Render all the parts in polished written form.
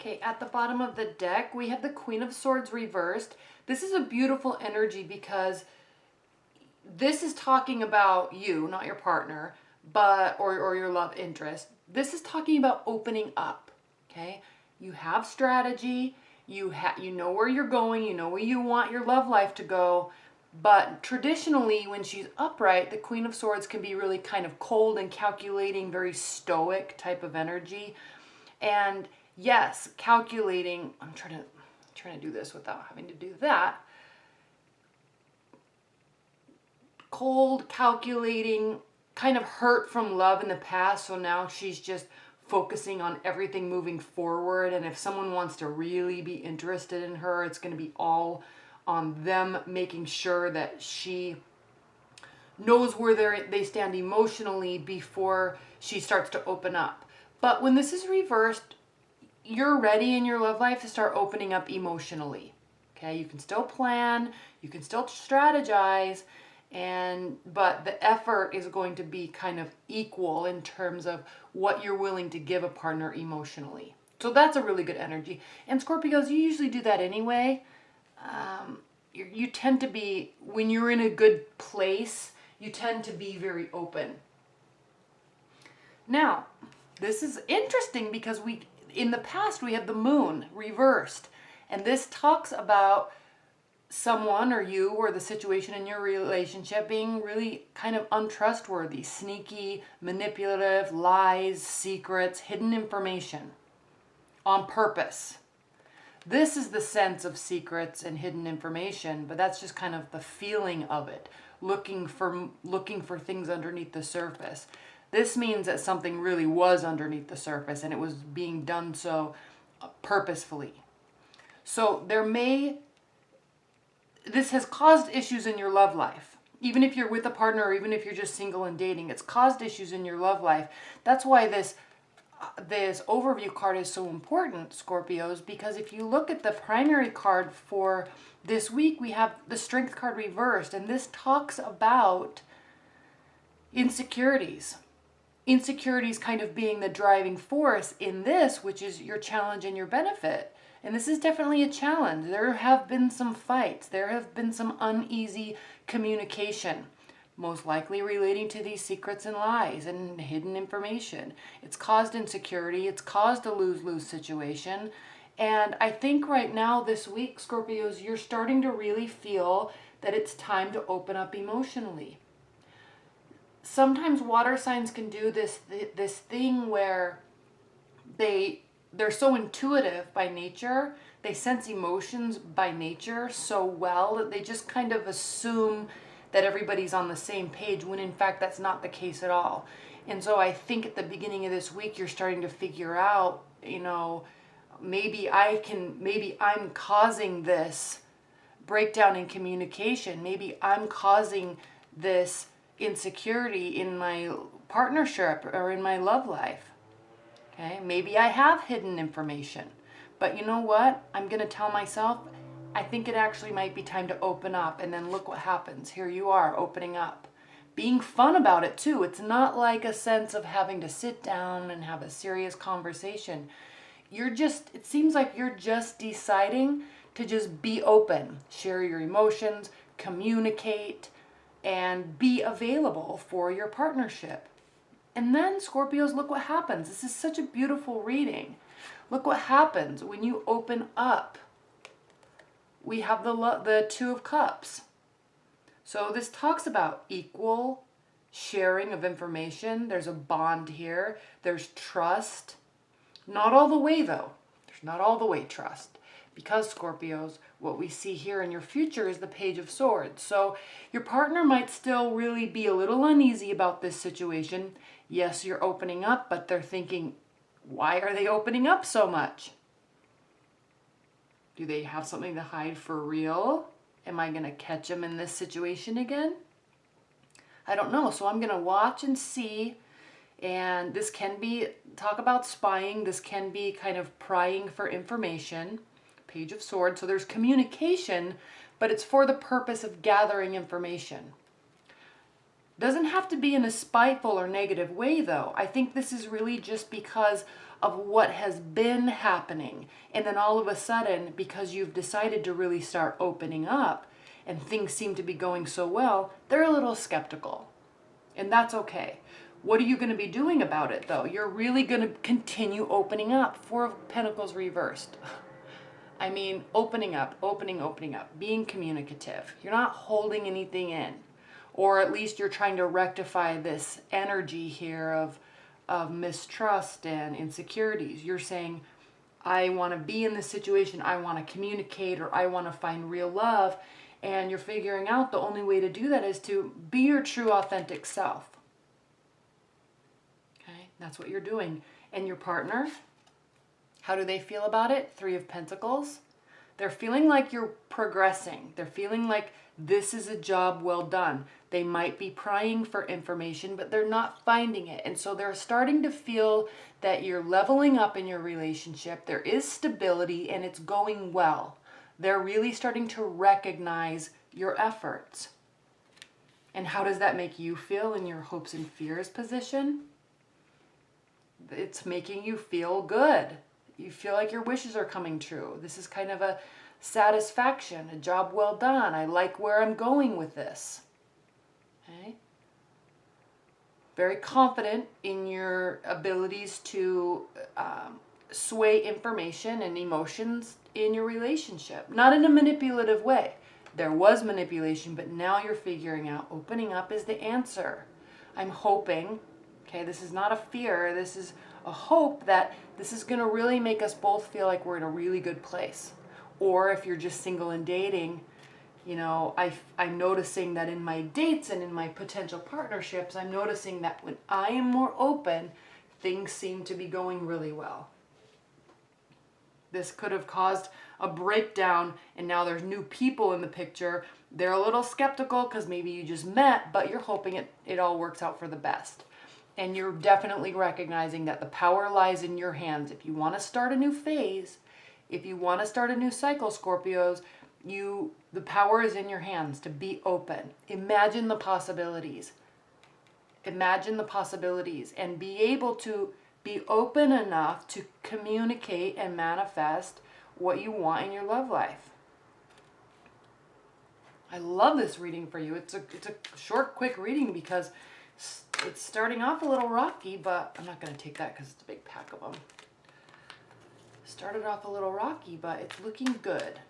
Okay, at the bottom of the deck, we have the Queen of Swords reversed. This is a beautiful energy because this is talking about you, not your partner, but or your love interest. This is talking about opening up, okay? You have strategy, you know where you're going, you know where you want your love life to go, but traditionally when she's upright, the Queen of Swords can be really kind of cold and calculating, very stoic type of energy. And yes, calculating, I'm trying to do this without having to do that. Cold, calculating, kind of hurt from love in the past, so now she's just focusing on everything moving forward. And if someone wants to really be interested in her, it's going to be all on them making sure that she knows where they stand emotionally before she starts to open up. But when this is reversed, you're ready in your love life to start opening up emotionally. Okay, you can still plan, you can still strategize, but the effort is going to be kind of equal in terms of what you're willing to give a partner emotionally. So that's a really good energy. And Scorpios, you usually do that anyway. You tend to be, when you're in a good place, you tend to be very open. Now, this is interesting because in the past we have the Moon reversed, and this talks about someone or you or the situation in your relationship being really kind of untrustworthy, sneaky, manipulative, lies, secrets, hidden information on purpose. This is the sense of secrets and hidden information, but that's just kind of the feeling of it, looking for things underneath the surface. This means that something really was underneath the surface and it was being done so purposefully. So this has caused issues in your love life. Even if you're with a partner or even if you're just single and dating, it's caused issues in your love life. That's why this overview card is so important, Scorpios, because if you look at the primary card for this week, we have the Strength card reversed, and this talks about insecurities. Insecurities kind of being the driving force in this, which is your challenge and your benefit. And this is definitely a challenge. There have been some fights. There have been some uneasy communication, most likely relating to these secrets and lies and hidden information. It's caused insecurity. It's caused a lose-lose situation. And I think right now, this week, Scorpios, you're starting to really feel that it's time to open up emotionally. Sometimes water signs can do this thing where they're so intuitive by nature, they sense emotions by nature so well that they just kind of assume that everybody's on the same page, when in fact that's not the case at all. And so I think at the beginning of this week you're starting to figure out, maybe I'm causing this breakdown in communication. Maybe I'm causing this insecurity in my partnership or in my love life. Okay, maybe I have hidden information, but you know what? I'm going to tell myself, I think it actually might be time to open up, and then look what happens. Here you are opening up, being fun about it too. It's not like a sense of having to sit down and have a serious conversation. It seems like you're just deciding to just be open, share your emotions, communicate, and be available for your partnership. And then, Scorpios, look what happens. This is such a beautiful reading. Look what happens when you open up. We have the Two of Cups. So this talks about equal sharing of information. There's a bond here. There's trust. Not all the way, though. There's not all the way trust. Because, Scorpios, what we see here in your future is the Page of Swords. So your partner might still really be a little uneasy about this situation. Yes, you're opening up, but they're thinking, why are they opening up so much? Do they have something to hide for real? Am I going to catch them in this situation again? I don't know. So I'm going to watch and see. And this can be, talk about spying. This can be kind of prying for information. Page of Swords. So there's communication, but it's for the purpose of gathering information. Doesn't have to be in a spiteful or negative way, though. I think this is really just because of what has been happening. And then all of a sudden, because you've decided to really start opening up and things seem to be going so well, they're a little skeptical. And that's okay. What are you going to be doing about it, though? You're really going to continue opening up. Four of Pentacles reversed. I mean, opening up, opening up, being communicative. You're not holding anything in. Or at least you're trying to rectify this energy here of mistrust and insecurities. You're saying, I want to be in this situation, I want to communicate, or I want to find real love. And you're figuring out the only way to do that is to be your true authentic self. Okay, that's what you're doing. And your partner, how do they feel about it? Three of Pentacles. They're feeling like you're progressing. They're feeling like this is a job well done. They might be prying for information, but they're not finding it. And so they're starting to feel that you're leveling up in your relationship. There is stability and it's going well. They're really starting to recognize your efforts. And how does that make you feel in your hopes and fears position? It's making you feel good. You feel like your wishes are coming true. This is kind of a satisfaction, a job well done. I like where I'm going with this. Okay? Very confident in your abilities to sway information and emotions in your relationship. Not in a manipulative way. There was manipulation, but now you're figuring out opening up is the answer. I'm hoping, okay, this is not a fear, this is a hope that this is going to really make us both feel like we're in a really good place. Or if you're just single and dating, you know, I'm noticing that in my dates and in my potential partnerships, I'm noticing that when I am more open, things seem to be going really well. This could have caused a breakdown and now there's new people in the picture. They're a little skeptical because maybe you just met, but you're hoping it all works out for the best. And you're definitely recognizing that the power lies in your hands. If you want to start a new phase, if you want to start a new cycle, Scorpios, the power is in your hands to be open. Imagine the possibilities. Imagine the possibilities and be able to be open enough to communicate and manifest what you want in your love life. I love this reading for you. It's a short, quick reading because it's starting off a little rocky, but I'm not going to take that because it's a big pack of them. Started off a little rocky, but it's looking good.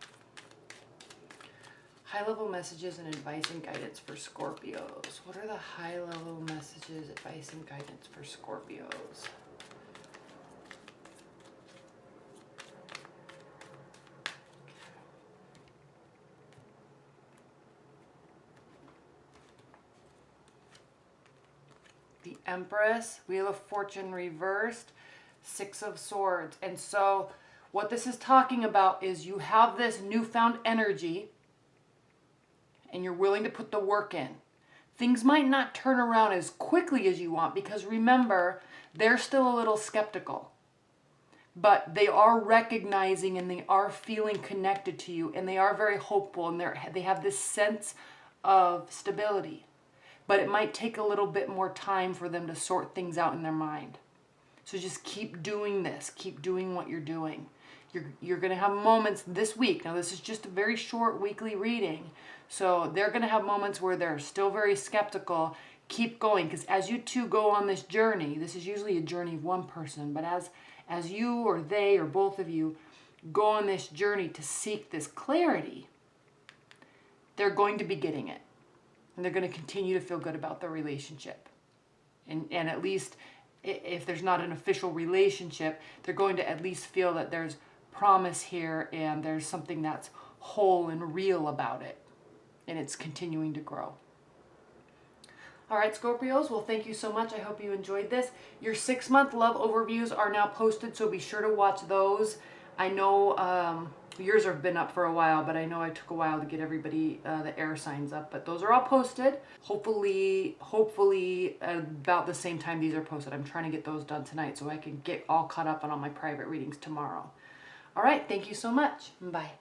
High-level messages and advice and guidance for Scorpios. What are the high-level messages, advice, and guidance for Scorpios? The Empress, Wheel of Fortune reversed, Six of Swords. And so what this is talking about is you have this newfound energy and you're willing to put the work in. Things might not turn around as quickly as you want because remember, they're still a little skeptical. But they are recognizing and they are feeling connected to you and they are very hopeful and they have this sense of stability. But it might take a little bit more time for them to sort things out in their mind. So just keep doing this. Keep doing what you're doing. You're going to have moments this week. Now, this is just a very short weekly reading. So they're going to have moments where they're still very skeptical. Keep going, because as you two go on this journey, this is usually a journey of one person, but as you or they or both of you go on this journey to seek this clarity, they're going to be getting it. And they're going to continue to feel good about their relationship. And at least if there's not an official relationship, they're going to at least feel that there's promise here and there's something that's whole and real about it. And it's continuing to grow. All right, Scorpios, well, thank you so much. I hope you enjoyed this. Your 6-month love overviews are now posted, so be sure to watch those. I know yours have been up for a while, but I know I took a while to get everybody the air signs up, but those are all posted. Hopefully about the same time these are posted. I'm trying to get those done tonight so I can get all caught up on all my private readings tomorrow. All right, thank you so much. Bye.